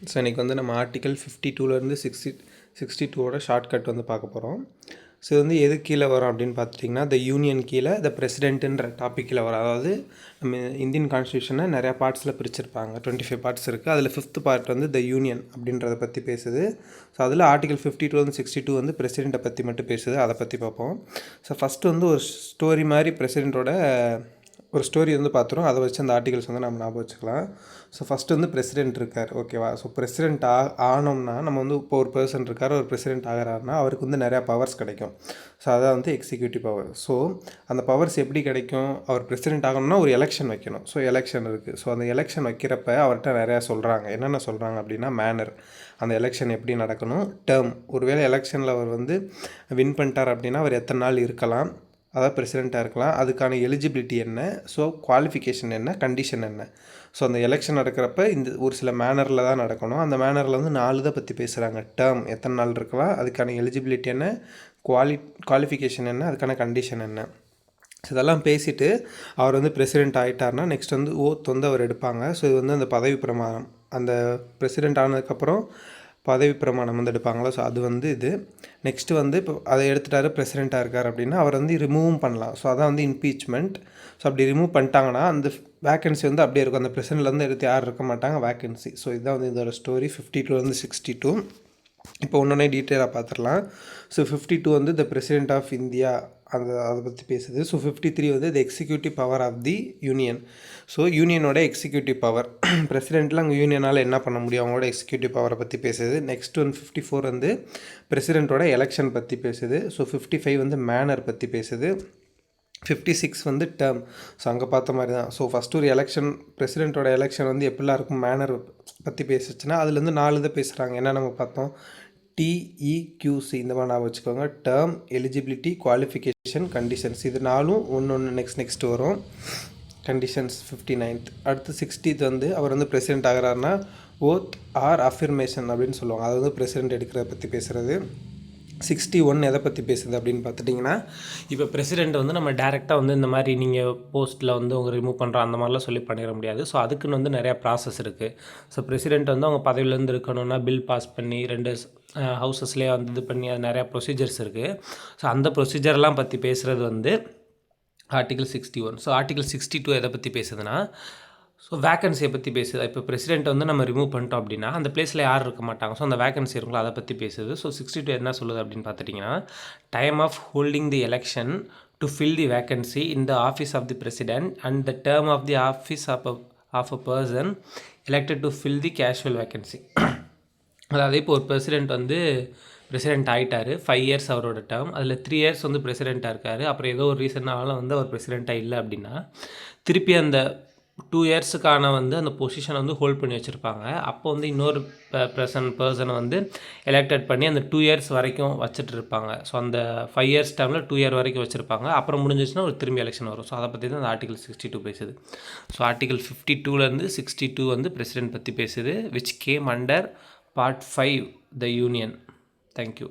So இன்றைக்கி வந்து நம்ம ஆர்டிக்கல் 52லேருந்து 62ஓட ஷார்ட்கட் வந்து பார்க்க போகிறோம். ஸோ இது வந்து எது கீழே வரும் அப்படின்னு பார்த்துட்டிங்கன்னா, த யூனியன் கீழே த பிரசிடென்ட்டுன்ற டாபிக் கீழே வரும். அதாவது நம்ம இந்தியன் கான்ஸ்டியூஷனை நிறையா பார்ட்ஸில் பிரிச்சிருப்பாங்க. 25 பார்ட்ஸ் இருக்குது. அதில் 5th பார்ட் வந்து த யூனியன் அப்படின்றத பற்றி பேசுது. ஸோ அதில் ஆர்டிகல் 52 62 வந்து பிரசிடெண்ட்டை பற்றி மட்டும் பேசுது. அதை பற்றி பார்ப்போம். ஸோ ஃபஸ்ட்டு வந்து ஒரு ஸ்டோரி மாதிரி பிரசிடெண்ட்டோட ஒரு ஸ்டோரி வந்து பார்த்துரும். அதை வச்சு அந்த ஆர்டிகல்ஸ் வந்து நம்ம ஞாபகம் வச்சுக்கலாம். ஸோ ஃபஸ்ட்டு வந்து பிரசிடெண்ட் இருக்கார், ஓகேவா? ஸோ பிரசிடெண்ட் ஆனோம்னா நம்ம வந்து இப்போ ஒரு பர்சன் இருக்கார், ஒரு பிரசிடெண்ட் ஆகிறாருன்னா அவருக்கு வந்து நிறையா பவர்ஸ் கிடைக்கும். ஸோ அதான் வந்து எக்ஸிக்யூட்டிவ் பவர். ஸோ அந்த பவர்ஸ் எப்படி கிடைக்கும்? அவர் பிரசிடெண்ட் ஆகணும்னா ஒரு எலெக்ஷன் வைக்கணும். ஸோ எலெக்ஷன் இருக்குது. ஸோ அந்த எலெக்ஷன் வைக்கிறப்ப அவர்கிட்ட நிறையா சொல்கிறாங்க. என்னென்ன சொல்கிறாங்க அப்படின்னா, மேனர், அந்த எலெக்ஷன் எப்படி நடக்கணும், டேர்ம், ஒருவேளை எலெக்ஷனில் அவர் வந்து வின் பண்ணிட்டார் அப்படின்னா அவர் எத்தனை நாள் இருக்கலாம், அதாவது பிரசிடெண்ட்டாக இருக்கலாம், அதுக்கான எலிஜிபிலிட்டி என்ன, ஸோ குவாலிஃபிகேஷன் என்ன, கண்டிஷன் என்ன. ஸோ அந்த எலெக்ஷன் நடக்கிறப்ப இந்த ஒரு சில மேனரில் தான் நடக்கணும். அந்த மேனரில் வந்து 4 இதை பற்றி பேசுகிறாங்க. டேர்ம் எத்தனை நாள் இருக்கலாம், அதுக்கான எலிஜிபிலிட்டி என்ன, குவாலிஃபிகேஷன் என்ன, அதுக்கான கண்டிஷன் என்ன. ஸோ இதெல்லாம் பேசிவிட்டு அவர் வந்து பிரசிடெண்ட் ஆகிட்டார்னா நெக்ஸ்ட் வந்து ஓத் வந்து அவர் எடுப்பாங்க. ஸோ இது வந்து அந்த பதவி பிரமாணம், அந்த பிரசிடெண்ட் ஆனதுக்கப்புறம் பதவி பிரமாணம் வந்து எடுப்பாங்களா. ஸோ அது வந்து இது நெக்ஸ்ட்டு வந்து இப்போ அதை எடுத்துட்டாரு, பிரசிடெண்ட்டாக இருக்கார் அப்படின்னா அவர் வந்து ரிமூவும் பண்ணலாம். ஸோ அதான் வந்து இம்பீச்மெண்ட். ஸோ அப்படி ரிமூவ் பண்ணிட்டாங்கன்னா அந்த வேக்கன்சி வந்து அப்படியே இருக்கும். அந்த பிரசிடெண்ட்லேருந்து எடுத்து யாரும் இருக்க மாட்டாங்க, வேக்கன்சி. ஸோ இதுதான் வந்து இதோட ஸ்டோரி 52லேருந்து 62. இப்போ ஒன்றொன்னே டீட்டெயிலாக பார்த்துடலாம். ஸோ 52 வந்து த பிரசிடெண்ட் ஆஃப் இந்தியா, அதை பற்றி பேசுது. ஸோ 53 வந்து the executive power of the union. So யூனியனோட எக்ஸிக்யூட்டிவ் பவர், பிரசிடெண்ட்டில் அங்கே யூனியனால் என்ன பண்ண முடியும், அவங்களோட எக்ஸிக்யூட்டிவ் பவரை பற்றி பேசுது. நெக்ஸ்ட் வந்து 54 வந்து பிரசிடெண்ட்டோட எலெக்ஷன் பற்றி பேசுது. ஸோ 55 வந்து மேனர் பற்றி பேசுது. 56 வந்து டேர்ம். ஸோ அங்கே பார்த்த மாதிரி தான். ஸோ ஃபஸ்ட்டு ஒரு எலெக்ஷன், பிரசிடெண்ட்டோட எலெக்ஷன் வந்து எப்படிலாம் இருக்கும், மேனர் பற்றி பேசுச்சுன்னா அதுலேருந்து 4 இதை பேசுகிறாங்க. என்ன நம்ம பார்த்தோம், டிஇக்யூசி, இந்த மாதிரி நான் வச்சுக்கோங்க. Term, eligibility, qualification, conditions. இது 4ம் ஒன்று நெக்ஸ்ட் வரும். Conditions 59th. அடுத்து 60th வந்து அவர் வந்து பிரசிடெண்ட் ஆகிறாருன்னா ஓத் ஆர் அஃபிர்மேஷன் அப்படின்னு சொல்லுவாங்க. அது வந்து பிரசிடெண்ட் எடுக்கிறத பற்றி பேசுகிறது. 61 எதை பற்றி பேசுது அப்படின்னு பார்த்துட்டிங்கன்னா, இப்போ பிரசிடெண்ட் வந்து நம்ம டேரெக்டாக வந்து இந்த மாதிரி நீங்கள் போஸ்ட்டில் வந்து உங்கள் ரிமூவ் பண்ணுறோம் அந்த மாதிரிலாம் சொல்லி பண்ணிட முடியாது. ஸோ அதுக்குன்னு வந்து நிறையா ப்ராசஸ் இருக்குது. ஸோ பிரசிடெண்ட் வந்து அவங்க பதவியிலேருந்து இருக்கணும்னா பில் பாஸ் பண்ணி 2 ஹவுசஸ்லேயே வந்து இது பண்ணி அது நிறையா ப்ரொசீஜர்ஸ் இருக்குது. ஸோ அந்த ப்ரொசீஜர்லாம் பற்றி பேசுகிறது வந்து ஆர்டிகல் 61. ஸோ ஆர்டிகல் 62 எதை பற்றி பேசுதுன்னா, ஸோ வேக்கன்சியை பற்றி பேசுது. இப்போ பிரசிடெண்ட் வந்து நம்ம ரிமூவ் பண்ணிட்டோம் அப்படின்னா அந்த பிளேஸில் யாரும் இருக்க மாட்டாங்க. ஸோ அந்த வேக்கன்சி இருக்குங்களோ அதை பற்றி பேசுது. ஸோ 62 என்ன சொல்லுது அப்படின்னு பார்த்துட்டிங்கன்னா, time of holding the election to fill the vacancy in the office of the president and the term of the office of a person elected to fill the casual vacancy. அதாவது இப்போ ஒரு president வந்து president ஆகிட்டார், 5 years அவரோட term, அதில் 3 years வந்து பிரசிடெண்ட்டாக இருக்கார். அப்புறம் ஏதோ ஒரு ரீசனால வந்து அவர் பிரசிடெண்ட்டாக இல்லை அப்படின்னா திருப்பி அந்த 2 இயர்ஸுக்கான வந்து அந்த பொசிஷனை வந்து ஹோல்ட் பண்ணி வச்சுருப்பாங்க. அப்போ வந்து இன்னொரு பர்சனை வந்து எலெக்டட் பண்ணி அந்த 2 இயர்ஸ் வரைக்கும் வச்சுட்டு இருப்பாங்க. ஸோ அந்த 5 இயர்ஸ் டேர்மில் 2 இயர் வரைக்கும் வச்சுருப்பாங்க. அப்புறம் முடிஞ்சிச்சுன்னா ஒரு திரும்பி எலெக்ஷன் வரும். ஸோ அதை பற்றி தான் அந்த ஆர்டிகல் 62 பேசுது. ஸோ ஆர்டிகல் 52லேருந்து 62 வந்து பிரசிடெண்ட் பற்றி பேசுது, which game under part 5 the union. Thank you.